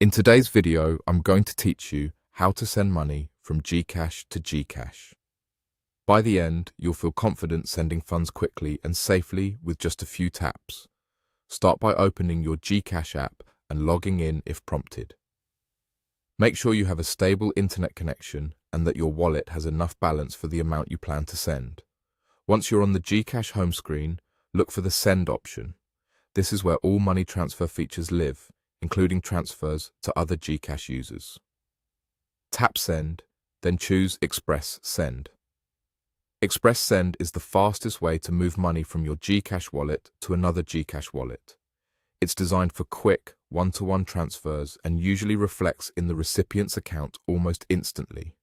In today's video, I'm going to teach you how to send money from Gcash to Gcash. By the end, you'll feel confident sending funds quickly and safely with just a few taps. Start by opening your Gcash app and logging in if prompted. Make sure you have a stable internet connection and that your wallet has enough balance for the amount you plan to send. Once you're on the Gcash home screen, look for the Send option. This is where all money transfer features live, including transfers to other Gcash users. Tap Send, then choose Express Send. Express Send is the fastest way to move money from your Gcash wallet to another Gcash wallet. It's designed for quick, one-to-one transfers and usually reflects in the recipient's account almost instantly.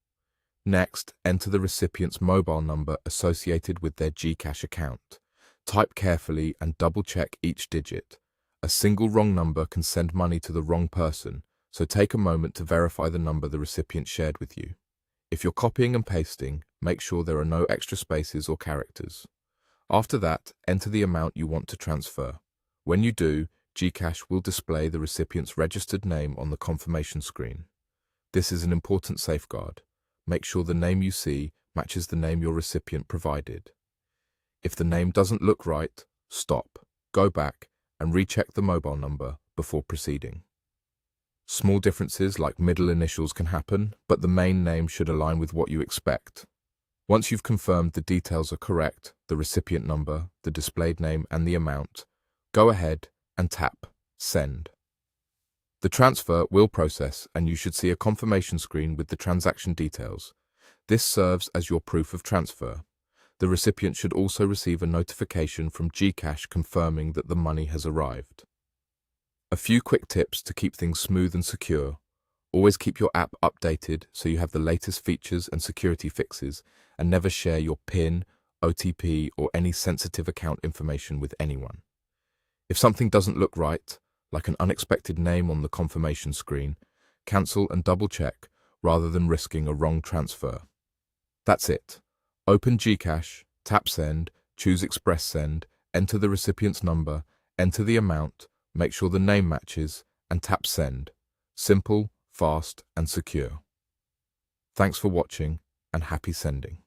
Next, enter the recipient's mobile number associated with their Gcash account. Type carefully and double-check each digit. A single wrong number can send money to the wrong person, so take a moment to verify the number the recipient shared with you. If you're copying and pasting, make sure there are no extra spaces or characters. After that, enter the amount you want to transfer. When you do, Gcash will display the recipient's registered name on the confirmation screen. This is an important safeguard. Make sure the name you see matches the name your recipient provided. If the name doesn't look right, stop, go back, and recheck the mobile number before proceeding. Small differences like middle initials can happen, but the main name should align with what you expect. Once you've confirmed the details are correct, the recipient number, the displayed name, and the amount, go ahead and tap Send. The transfer will process and you should see a confirmation screen with the transaction details. This serves as your proof of transfer. The recipient should also receive a notification from Gcash confirming that the money has arrived. A few quick tips to keep things smooth and secure. Always keep your app updated so you have the latest features and security fixes, and never share your PIN, OTP, or any sensitive account information with anyone. If something doesn't look right, like an unexpected name on the confirmation screen, cancel and double-check rather than risking a wrong transfer. That's it. Open Gcash, tap Send, choose Express Send, enter the recipient's number, enter the amount, make sure the name matches, and tap Send. Simple, fast, and secure. Thanks for watching, and happy sending.